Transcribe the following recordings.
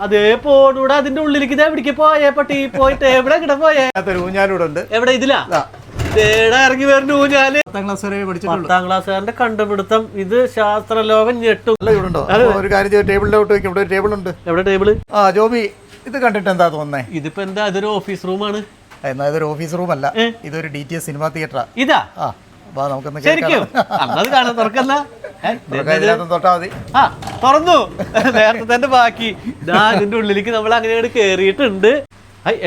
അതേ പോണൂടെ അതിന്റെ ഉള്ളിലേക്ക് ഇതാ പിടിക്ക പോയേ പട്ടി പോയിട്ട് എവിടെ കിട പോയേ ഊഞ്ഞാലൂടെ എവിടെ ഇതിലാ ഇറങ്ങി വരുന്ന ഊഞ്ഞാല് 10ാം ക്ലാസ് വരെ പഠിച്ചിട്ടുള്ളൂ. 10ാം ക്ലാസ്സുകാരന്റെ കണ്ടുപിടുത്തം. ഇത് ശാസ്ത്രലോകം ഞെട്ടും. ഒരു കാര്യം ടേബിളിലോട്ട് വെക്കും. ഇവിടെ ഒരു ടേബിൾ ഉണ്ട്. എവിടെ ടേബിള്? ജോബി, ഇത് കണ്ടിട്ട് എന്താ തോന്നുന്നേ? ഇതിപ്പോ എന്താ, ഇതൊരു ഓഫീസ് റൂമാണ്. എന്നാ ഇതൊരു ഓഫീസ് റൂം അല്ല, ഇതൊരു DTS സിനിമ തിയേറ്ററാ. ഇതാ നമുക്കൊന്ന് ശരിക്കും അത് കാണാൻ തുറക്കല്ല തൊട്ടാ മതി. തുറന്നു നേരത്തെ തന്നെ ബാക്കി. ഇതിന്റെ ഉള്ളിലേക്ക് നമ്മൾ അങ്ങനെ കേറിയിട്ടുണ്ട്.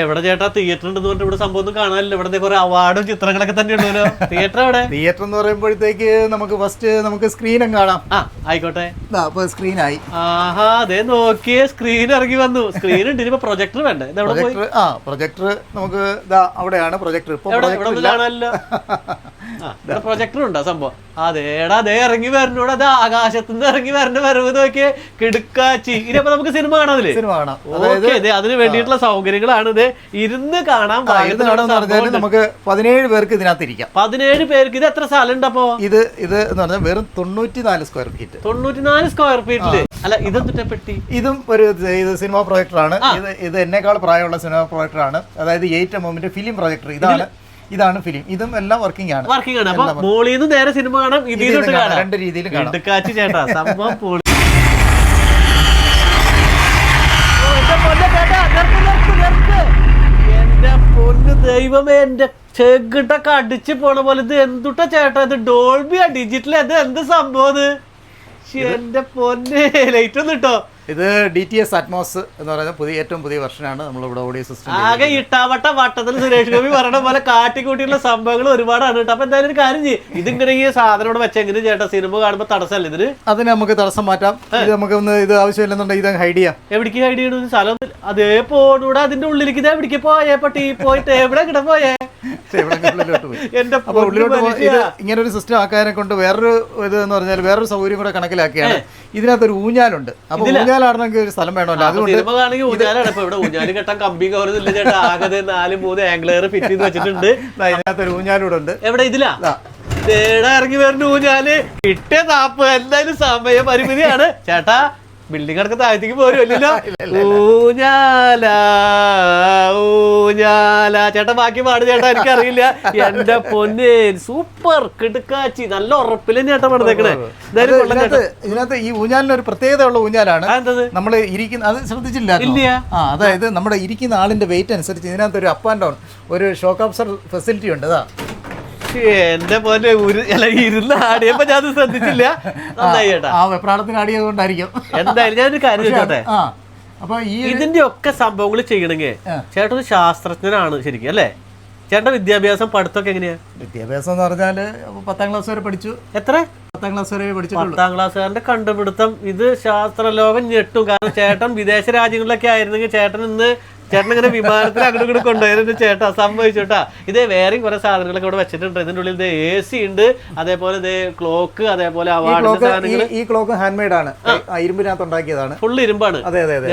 എവിടെ ചേട്ടാ തിയേറ്റർ ഉണ്ടെന്ന് പറഞ്ഞിട്ട് ഇവിടെ സംഭവം ഒന്നും കാണാനില്ല. ഇവിടെ കുറെ അവാർഡും ചിത്രങ്ങളൊക്കെ തന്നെ ഉണ്ടല്ലോ. തിയേറ്റർ എവിടെ? തിയേറ്റർ എന്ന് പറയുമ്പോഴത്തേക്ക് നമുക്ക് ഫസ്റ്റ് നമുക്ക് സ്ക്രീനും കാണാം. ആയിക്കോട്ടെ, സ്ക്രീനായി. ആഹാ, അതെ നോക്കിയേ, സ്ക്രീൻ ഇറങ്ങി വന്നു. സ്ക്രീൻ ഉണ്ട്. ഇനിയിപ്പോ പ്രൊജക്ടർ വേണ്ടേ? പ്രൊജക്ടർ നമുക്ക് അവിടെയാണ് പ്രൊജക്ടർ. കാണാനല്ലോ. പ്രൊജക്ടർ ഉണ്ടോ സംഭവം? അതേടാ, അതേ ഇറങ്ങി വരണോട്. അത് ആകാശത്തുനിന്ന് ഇറങ്ങി വരേണ്ട വരവ് നോക്കിയേ, കിടുക്കാച്ചി. ഇനിയപ്പോ നമുക്ക് സിനിമ കാണാതില്ലേ? അതിന് വേണ്ടിയിട്ടുള്ള സൗകര്യങ്ങളാണ് ഇത്. ഇരുന്ന് കാണാൻ നമുക്ക് 17 പേർക്ക് ഇതിനകത്ത് ഇരിക്കാം. 17 പേർക്ക്. ഇത് എത്ര സ്ഥലം ഉണ്ട് അപ്പൊ? ഇത് എന്ന് പറഞ്ഞാൽ വെറും 94 സ്ക്വയർ ഫീറ്റ്. 94 സ്ക്വയർ ഫീറ്റില്. അല്ല, ഇതെന്തിട്ടെ പെട്ടി? ഇതും ഒരു സിനിമ പ്രൊജക്ടറാണ്. ഇത് എന്നേക്കാൾ പ്രായമുള്ള സിനിമ പ്രൊജക്ടറാണ്. അതായത് 8mm ഫിലിം പ്രൊജക്ടർ. ഇതാണ് ഫിലിം. ഇതും എല്ലാം വർക്കിംഗ് ആണ്. അപ്പൊ മോളിൽ നിന്ന് നേരെ സിനിമ കാണാം, ഇതിലോട്ട് കാണാം. 2 രീതിയിലും കാണാം. ചേട്ടാ സംഭവം പൊളി. എന്റെ പൊന്ന് ദൈവമേ, എന്റെ ചെകിട്ടൊക്കെ അടിച്ചു പോണ പോലെ. ഇത് എന്തുട്ടാ ചേട്ടാ? ഇത് ഡോൾബിയാ, ഡിജിറ്റൽ? അത് എന്ത് സംഭവം? എന്റെ പൊന്നെ, ലൈറ്റ് ഒന്നും ഇട്ടോ. ഇത് DTS അറ്റ്മോസ് എന്ന് പറയുന്ന ഏറ്റവും പുതിയ വെർഷനാണ് നമ്മളിവിടെ ഓഡിയോ സിസ്റ്റം. ആകെ ഇട്ടാവട്ട വട്ടത്തിൽ സുരേഷ് ഗോപി പറയണ പോലെ കാട്ടിക്കൂട്ടിയുള്ള സംഭവങ്ങൾ ഒരുപാടാണ് കേട്ടോ. അപ്പൊ എന്തായാലും ഒരു കാര്യം ചെയ്യും, ഇതിങ്ങനെ ഈ സാധനം ഇവിടെ വെച്ചെങ്കിലും ചേട്ടാ സിനിമ കാണുമ്പോ തടസ്സമല്ല ഇതിന്. അതിന് നമുക്ക് തടസ്സം മാറ്റാം. ഇത് നമുക്ക് ഇത് ആവശ്യമില്ലെന്നുണ്ടെങ്കിൽ ഇത് ഹൈഡ് ചെയ്യാം. എവിടേക്ക് ഹൈഡ് ചെയ്യണ സ്ഥലം? അതേ പോണൂടെ അതിന്റെ ഉള്ളിലേക്ക് ഇതാ പിടിക്ക പോയേ പട്ടി പോയിട്ട് എവിടെ കിട പോയേ. ഇങ്ങനെ ഒരു സിസ്റ്റം ആക്കാനെ കൊണ്ട് വേറൊരു ഇത് എന്ന് പറഞ്ഞാൽ വേറൊരു സൗകര്യം കൂടെ കണക്കിലാക്കിയാണ്. ഇതിനകത്തൊരു ഊഞ്ഞാലുണ്ട്. അപ്പൊ ഊഞ്ഞാലാടണമെങ്കിൽ ഒരു സ്ഥലം വേണമല്ലോ. അതുകൊണ്ട് ഇവിടെ ഊഞ്ഞാലും കെട്ടാൻ കമ്പി കവറുന്നില്ല ചേട്ടാ. ആകെ 4-3 ആംഗ്ലർ ഫിറ്റ് ചെയ്ത് വെച്ചിട്ടുണ്ട്. അതിനകത്തൊരു ഊഞ്ഞാലൂടെ ഉണ്ട്. എവിടെ? ഇതിലാ ഇറങ്ങി വരുന്ന ഊഞ്ഞാല്. കിട്ടിയ താപ്പ്. എന്തായാലും സമയ പരിമിതിയാണ് ചേട്ടാ. ബിൽഡിംഗ് അടക്കം താഴത്തേക്ക് പോരുമല്ലോ. ഊഞ്ഞാല ഊഞ്ഞാല ചേട്ടാ. ബാക്കി പാട് ചേട്ടാ, എനിക്കറിയില്ല. എന്റെ പൊന്നെ, സൂപ്പർ കിടുക്കാച്ചി. നല്ല ഉറപ്പിൽ ചേട്ടാ പണിതേക്കണേ. ഇതിനകത്ത് ഈ ഊഞ്ഞാലിന് ഒരു പ്രത്യേകത ഉള്ള ഊഞ്ഞാലാണ്. നമ്മൾ ഇരിക്കുന്ന അത് ശ്രദ്ധിച്ചില്ല. അതായത് നമ്മുടെ ഇരിക്കുന്ന ആളിന്റെ വെയിറ്റ് അനുസരിച്ച് ഇതിനകത്ത് ഒരു അപ്പ് ആൻഡ് ഡൗൺ ഒരു ഷോക്ക് അബ്സർവർ ഫെസിലിറ്റി ഉണ്ട്. എന്റെ പോലെ ഇരുന്ന് ആടിയപ്പോ ഞാൻ ശ്രദ്ധിച്ചില്ല. നന്നായി ചേട്ടാ. വെപ്രാളത്തിന് ആടിയതുകൊണ്ടായിരിക്കും. എന്തായാലും ഞാനൊരു കാര്യം ചോദിച്ചോട്ടെ. അപ്പൊ ഇതിന്റെ ഒക്കെ സംഭവങ്ങൾ ചെയ്യണമെങ്കിൽ ചേട്ടൻ ഒരു ശാസ്ത്രജ്ഞനാണ് ശരിക്കും അല്ലേ? ചേട്ടന്റെ വിദ്യാഭ്യാസം പഠിത്തമൊക്കെ എങ്ങനെയാ? വിദ്യാഭ്യാസം എന്ന് പറഞ്ഞാല് 10ാം ക്ലാസ് വരെ പഠിച്ചു. എത്ര? 10ാം ക്ലാസ് വരെ പഠിച്ചു. 10ാം ക്ലാസ്സുകാരന്റെ കണ്ടുപിടുത്തം. ഇത് ശാസ്ത്രലോകം ഞെട്ടും. കാരണം ചേട്ടൻ വിദേശ രാജ്യങ്ങളിലൊക്കെ ആയിരുന്നെങ്കിൽ ചേട്ടൻ ഇങ്ങനെ വിമാനത്തിൽ അങ്ങോട്ട് ഇങ്ങോട്ട് കൊണ്ടുപോയിരുന്നു ചേട്ടാ. സംഭവിച്ചോട്ടാ. ഇതേ വേറെയും കുറെ സാധനങ്ങളൊക്കെ ഇവിടെ വെച്ചിട്ടുണ്ട്. ഇതിന്റെ ഉള്ളിൽ AC ഉണ്ട്, അതേപോലെ ക്ലോക്ക്, അതേപോലെ ഈ ക്ലോക്ക് ഹാൻഡ് മെയ്ഡ് ആണ്. ഇരുമ്പിനകത്ത് ഉണ്ടാക്കിയതാണ്. ഫുൾ ഇരുമ്പാണ്.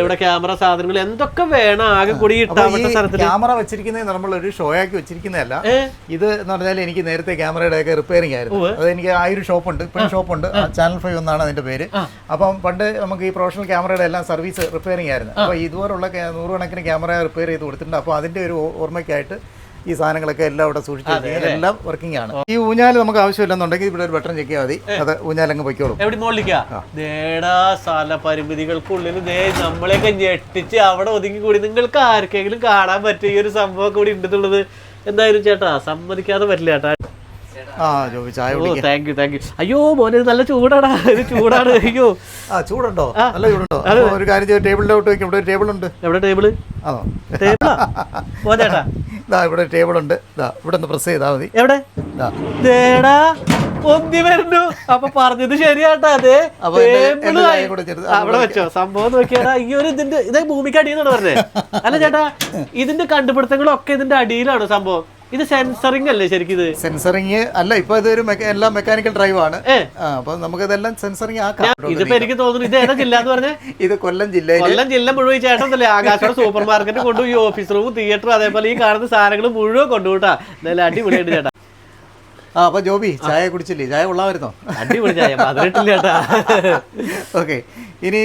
ഇവിടെ ക്യാമറ സാധനങ്ങൾ എന്തൊക്കെ വേണം ആകെ കൂടി ക്യാമറ വെച്ചിരിക്കുന്നത് നമ്മളൊരു ഷോ ആക്കി വെച്ചിരിക്കുന്നതല്ല. ഇത് എന്ന് പറഞ്ഞാൽ എനിക്ക് നേരത്തെ ക്യാമറയുടെ ഒക്കെ റിപ്പയറിംഗ് ആയിരുന്നു. അത് എനിക്ക് ഒരു ഷോപ്പുണ്ട്, ഇപ്പോഴും ഷോപ്പുണ്ട്. ചാനൽ 5 എന്നാണ് അതിന്റെ പേര്. അപ്പം പണ്ട് നമുക്ക് ഈ പ്രൊഫഷണൽ ക്യാമറയുടെ എല്ലാം സർവീസ് റിപ്പയറിംഗ് ആയിരുന്നു. അപ്പൊ ഇതുപോലുള്ള 100 കണക്കിന് ക്യാമറ റിപ്പയർ ചെയ്ത് കൊടുത്തിട്ടുണ്ട്. അപ്പോൾ അതിന്റെ ഒരു ഓർമ്മയ്ക്കായിട്ട് ഈ സാധനങ്ങളൊക്കെ എല്ലാം ഇവിടെ സൂക്ഷിച്ചു. എല്ലാം വർക്കിംഗ് ആണ്. ഈ ഊഞ്ഞാല് നമുക്ക് ആവശ്യമില്ലെന്നുണ്ടെങ്കിൽ ഇവിടെ ഒരു ബട്ടൺ ചെക്കിയാൽ മതി. അത് ഊഞ്ഞാലങ്ങ് പൊയ്ക്കോളും. എവിടെ സ്ഥല പരിമിതികൾക്കുള്ളിൽ നമ്മളെയൊക്കെ ഞെട്ടിച്ച് അവിടെ ഒതുങ്ങി കൂടി നിങ്ങൾക്ക് ആർക്കെങ്കിലും കാണാൻ പറ്റിയ ഈ ഒരു സംഭവം കൂടി ഉണ്ടെന്നുള്ളത് എന്തായാലും ചേട്ടാ സമ്മതിക്കാതെ പറ്റില്ല ചേട്ടാ. Thank you. അയ്യോ മോനെ, നല്ല ചൂടാടാ. ഇത് ചൂടാണ്. അയ്യോ ചൂടുണ്ടോ? നല്ല ചൂടുണ്ടോ? ഒരു കാര്യം ടേബിളിലോട്ട് വെക്കും. ഇവിടെ ഒരു ടേബിൾ ഉണ്ട്. എവിടെ ടേബിള്? ചേട്ടാ ഇവിടെ ടേബിൾ ഉണ്ട്. ഇവിടെ ഒന്ന് പ്രസ് ചെയ്താൽ മതി. എവിടെ? പൊന്തി വരുന്നു. അപ്പൊ പറഞ്ഞത് ശരിയാട്ടാ. അതെ അവിടെ വെച്ചോ സംഭവം നോക്കിയാടാ. ഈ ഒരു ഇത് ഭൂമിക്ക് അടിയെന്നാണ് പറഞ്ഞേ. അല്ല ചേട്ടാ, ഇതിന്റെ കണ്ടുപിടുത്തങ്ങളൊക്കെ ഇതിന്റെ അടിയിലാണ് സംഭവം. ഇത് സെൻസറിങ് അല്ലേ ശരിക്കും? ഇത് സെൻസറിങ് അല്ല, ഇപ്പൊ ഇതൊരു എല്ലാം മെക്കാനിക്കൽ ഡ്രൈവ് ആണ്. അപ്പൊ നമുക്ക് ഇതെല്ലാം സെൻസറിങ് ആക്കാം. ഇതിപ്പോ എനിക്ക് തോന്നുന്നു ഇത് ഏതാ ജില്ല എന്ന് പറഞ്ഞേ? ഇത് കൊല്ലം ജില്ല മുഴുവൻ ചേട്ടനല്ലേ ആകാശോടെ സൂപ്പർ മാർക്കറ്റ് കൊണ്ടുപോയി ഓഫീസ് റൂം, തിയേറ്റർ, അതേപോലെ ഈ കാണുന്ന സാധനങ്ങൾ മുഴുവൻ കൊണ്ടുപോട്ടാ. എന്തായാലും അടിപൊളിയായിട്ട് ചേട്ടാ. അപ്പൊ ജോബി ചായ കുടിച്ചില്ലേ? ചായ കൊള്ളാമായിരുന്നോ? അടിപൊളി ചായ, മധുരട്ടില്ല ചേട്ടാ. ഓക്കെ, ഇനി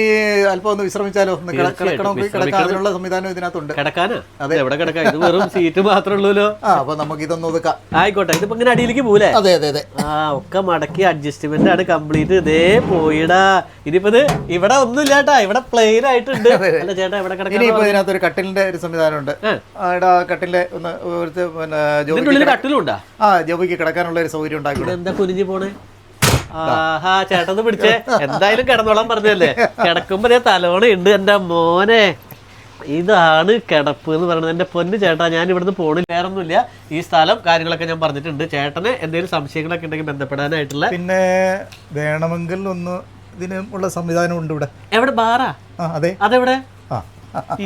അല്പം ഒന്ന് വിശ്രമിച്ചാലോ? ഒന്ന് കിടക്കാം, അതിനുള്ള സംവിധാനം ഇതിനകത്തുണ്ട്. കിടക്കാനാ? അതെ, എവിടെ കിടക്കാം? ഇത് വെറും സീറ്റ് മാത്രമേ ഉള്ളൂല്ലോ. അപ്പൊ നമുക്ക് ഇതൊന്ന് ഒതുക്കാം. ആയിക്കോട്ടെ. ഇതിപ്പോ ഇങ്ങനെ അടിയിലേക്ക് പോലെ. അതെ അതെ അതെ. ഒക്കെ മടക്കി അഡ്ജസ്റ്റ്മെന്റ് ആണ് കംപ്ലീറ്റ്. ഇതേ പോയിടാ. ഇതിപ്പോ ഇത് ഇവിടെ ഒന്നും ചേട്ടാ, ഇവിടെ പ്ലെയിൻ ആയിട്ടുണ്ട്. അല്ല ചേട്ടാ, ഇവിടെ കിടക്കാൻ ഇനിയിപ്പോ ഇതിനകത്ത് ഒരു കട്ടിലിന്റെ ഒരു സംവിധാനം ഉണ്ട്. കട്ടിലെ ഒന്ന് ഇതിനുള്ളിൽ കട്ടിലുണ്ടാ? ജോബിക്ക് കിടക്കാനുള്ള ഒരു സൗകര്യം ഉണ്ടാക്കി. എന്താ കുനിഞ്ഞു പോണേ? ആഹാ, ചേട്ടന്ന് പിടിച്ചേ. എന്തായാലും കിടന്നോളാൻ പറഞ്ഞല്ലേ. കിടക്കുമ്പോ ഞാൻ തലോണ ഉണ്ട് എന്റെ മോനെ. ഇതാണ് കിടപ്പ് എന്ന് പറയുന്നത്. എന്റെ പൊന്ന് ചേട്ടാ, ഞാൻ ഇവിടുന്ന് പോണില്ല, വേറൊന്നുമില്ല. ഈ സ്ഥലം കാര്യങ്ങളൊക്കെ ഞാൻ പറഞ്ഞിട്ടുണ്ട്. ചേട്ടന് എന്തെങ്കിലും സംശയങ്ങളൊക്കെ ഉണ്ടെങ്കിൽ ബന്ധപ്പെടാനായിട്ടുള്ള. പിന്നെ വേണമെങ്കിൽ ഒന്ന് ഇതിനുള്ള സംവിധാനം ഉണ്ട് ഇവിടെ. എവിടെ? ബാറാ? അതെ. അതെവിടെ?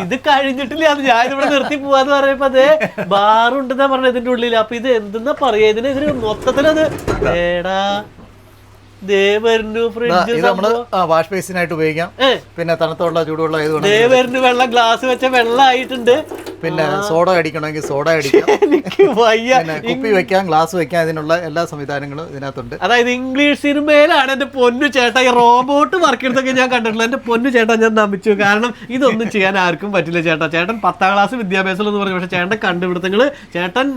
ഇത് കഴിഞ്ഞിട്ടില്ല. അത് ഞാൻ ഇവിടെ നിർത്തി പോവാന്ന് പറയുമ്പോ അതെ ബാറുണ്ടെന്നാ പറഞ്ഞത് ഇതിന്റെ ഉള്ളിൽ. അപ്പൊ ഇത് എന്തെന്നാ പറയാ, ഇതിന് മൊത്തത്തിലത് ഏടാ വാഷ് ബേസിനായിട്ട് ഉപയോഗിക്കാം. പിന്നെ തണുത്തുള്ള ചൂടുള്ള ദേവരിന് വെള്ളം, ഗ്ലാസ് വെച്ച വെള്ളം ആയിട്ടുണ്ട്. പിന്നെ സോഡ അടിക്കണമെങ്കിൽ സോഡ അടിക്കാം. കുപ്പി വെക്കാം, ഗ്ലാസ് വെക്കാം. ഇതിനുള്ള എല്ലാ സംവിധാനങ്ങളും ഇതിനകത്തുണ്ട്. അതായത് ഇംഗ്ലീഷ് സിനിമയിലാണ് എന്റെ പൊന്നു ചേട്ടാ ഈ റോബോട്ട് വർക്ക് എടുത്തൊക്കെ ഞാൻ കണ്ടിട്ടുള്ള. എന്റെ പൊന്നു ചേട്ടാ ഞാൻ നമിച്ചു. കാരണം ഇതൊന്നും ചെയ്യാൻ ആർക്കും പറ്റില്ല ചേട്ടാ. ചേട്ടൻ 10ാം ക്ലാസ് വിദ്യാഭ്യാസം എന്ന് പറഞ്ഞു. പക്ഷെ ചേട്ടൻ കണ്ടുപിടുത്തങ്ങള്, ചേട്ടൻ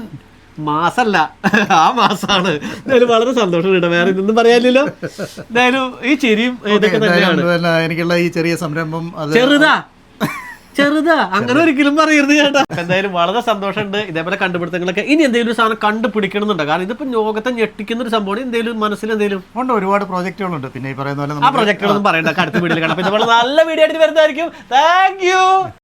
മാസല്ല ആ മാസാണ്. എന്തായാലും വളരെ സന്തോഷം കേട്ടോ. വേറെ ഇതൊന്നും പറയാനില്ലല്ലോ. എന്തായാലും ഈ ചിരിയും ഇതൊക്കെ തന്നെയാണ് എനിക്കുള്ള ഈ ചെറിയ സംരംഭം. ചെറുതാ അങ്ങനെ ഒരിക്കലും പറയരുത് കേട്ടോ. എന്തായാലും വളരെ സന്തോഷമുണ്ട്. ഇതേപോലെ കണ്ടുപിടുത്തങ്ങളൊക്കെ ഇനി എന്തെങ്കിലും സാധനം കണ്ടുപിടിക്കണമെന്നുണ്ടോ? കാരണം ഇതിപ്പോ ലോകത്തെ ഞെട്ടിക്കുന്ന ഒരു സംഭവമാണ്. എന്തെങ്കിലും മനസ്സിൽ എന്തെങ്കിലും ഉണ്ട്? ഒരുപാട് പ്രോജക്റ്റുകളുണ്ട്. പിന്നെ ഈ പറയുന്ന പോലെ ആ പ്രോജക്റ്റുകളൊന്നും പറയണ്ട, അടുത്ത വീഡിയോയിൽ കാണാം. ഇതുപോലെ നല്ല വീഡിയോ ആയിട്ട് വരുന്നതായിരിക്കും. Thank you.